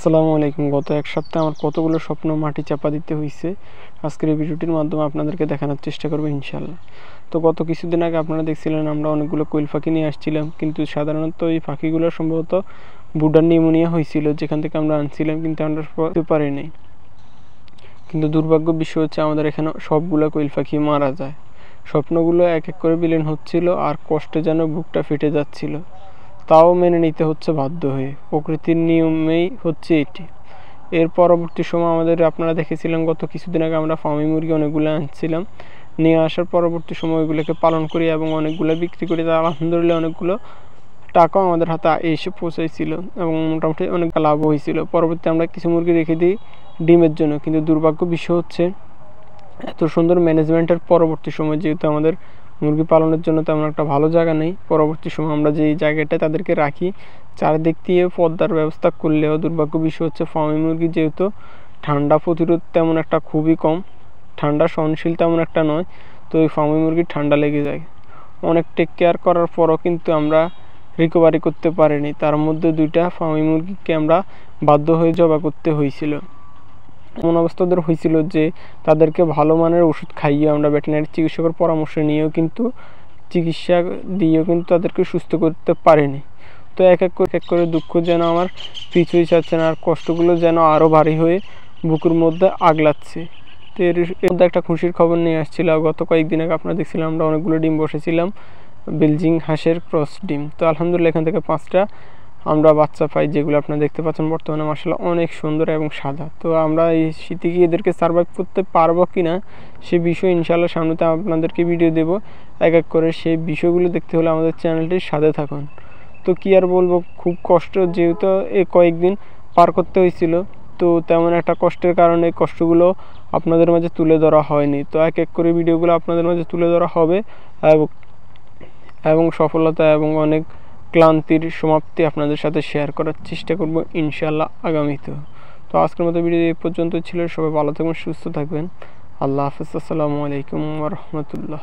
আসসালামু আলাইকুম। গত এক সপ্তাহে আমার কতগুলো স্বপ্ন মাটি চাপা দিতে হয়েছে, আজকের এই ভিডিওটির মাধ্যমে আপনাদেরকে দেখানোর চেষ্টা করবো ইনশাল্লাহ। তো গত কিছুদিন আগে আপনারা দেখছিলেন আমরা অনেকগুলো কোয়েল পাখি নিয়ে আসছিলাম, কিন্তু সাধারণত এই পাখিগুলো সম্ভবত বুডার নিউমোনিয়া হয়েছিল, যেখান থেকে আমরা আনছিলাম, কিন্তু আমরা করতে পারিনি। কিন্তু দুর্ভাগ্য বিষয় হচ্ছে আমাদের এখানে সবগুলো কোয়েল পাখি মারা যায়। স্বপ্নগুলো এক এক করে বিলীন হচ্ছিল, আর কষ্টে যেন বুকটা ফেটে যাচ্ছিল। তাও মেনে নিতে হচ্ছে বাধ্য হয়ে, প্রকৃতির নিয়মেই হচ্ছে এটি। এর পরবর্তী সময় আপনারা দেখেছিলেন গত কিছুদিন আগে আমরা ফার্মি মুরগি অনেকগুলো আনছিলাম, নিয়ে আসার পরবর্তী সময় ওইগুলোকে পালন করি এবং অনেকগুলো বিক্রি করি। তার আলহামদুলিল্লাহ অনেকগুলো টাকাও আমাদের হাতে এসে পৌঁছাইছিল এবং মোটামুটি অনেক লাভ হয়েছিল। পরবর্তী আমরা কিছু মুরগি রেখে দিই ডিমের জন্য, কিন্তু দুর্ভাগ্য বিষয় হচ্ছে এত সুন্দর ম্যানেজমেন্টের পরবর্তী সময় যেহেতু আমাদের মুরগি পালনের জন্য তেমন একটা ভালো জায়গা নেই, পরবর্তী সময় আমরা যেই জায়গাটায় তাদেরকে রাখি চারিদিক দিয়ে পর্দার ব্যবস্থা করলেও দুর্ভাগ্য বিষয় হচ্ছে ফার্মি মুরগি যেহেতু ঠান্ডা প্রতিরোধ তেমন একটা খুবই কম, ঠান্ডা সহনশীল তেমন একটা নয়, তো ওই ফার্মি মুরগির ঠান্ডা লেগে যায়। অনেক টেক কেয়ার করার পরও কিন্তু আমরা রিকভারি করতে পারিনি। তার মধ্যে 2টা ফার্মি মুরগিকে আমরা বাধ্য হয়ে জবা করতে হয়েছিল। এমন অবস্থা ওদের হয়েছিল যে তাদেরকে ভালো মানের ওষুধ খাইয়ে আমরা ভেটেরিনারি চিকিৎসকের পরামর্শ নিয়েও কিন্তু চিকিৎসা দিয়েও কিন্তু তাদেরকে সুস্থ করতে পারিনি। তো এক এক করে দুঃখ যেন আমার পিছুই ছাড়ছে না, আর কষ্টগুলো যেন আরও ভারী হয়ে বুকের মধ্যে আগলাচ্ছে। তো এর মধ্যে একটা খুশির খবর নিয়ে আসছিল। গত কয়েকদিন আগে আপনারা দেখছিলাম আমরা অনেকগুলো ডিম বসেছিলাম, বেলজিং হাঁসের ক্রস ডিম। তো আলহামদুলিল্লাহ এখান থেকে 5টা আমরা বাচ্চা পাই, যেগুলো আপনারা দেখতে পাচ্ছেন বর্তমানে মাশাআল্লাহ অনেক সুন্দর এবং সাদা। তো আমরা এই শীতে গিয়ে এদেরকে সার্ভাইভ করতে পারবো কিনা সে বিষয়ে ইনশাআল্লাহ সামনেতে আপনাদেরকে ভিডিও দেব এক এক করে। সেই বিষয়গুলো দেখতে হলে আমাদের চ্যানেলটির সাথে থাকুন। তো কি আর বলবো, খুব কষ্ট যেহেতু এই কয়েকদিন পার করতে হয়েছিল, তো তেমন একটা কষ্টের কারণে কষ্টগুলো আপনাদের মাঝে তুলে ধরা হয়নি। তো এক এক করে ভিডিওগুলো আপনাদের মাঝে তুলে ধরা হবে এবং সফলতা এবং অনেক ক্লান্তির সমাপ্তি আপনাদের সাথে শেয়ার করার চেষ্টা করব ইনশাআল্লাহ আগামীতে। তো আজকের মতো ভিডিও এই পর্যন্ত ছিল। সবাই ভালো থাকবেন, সুস্থ থাকবেন। আল্লাহ হাফেজ। আসসালামু আলাইকুম ওয়া রাহমাতুল্লাহ।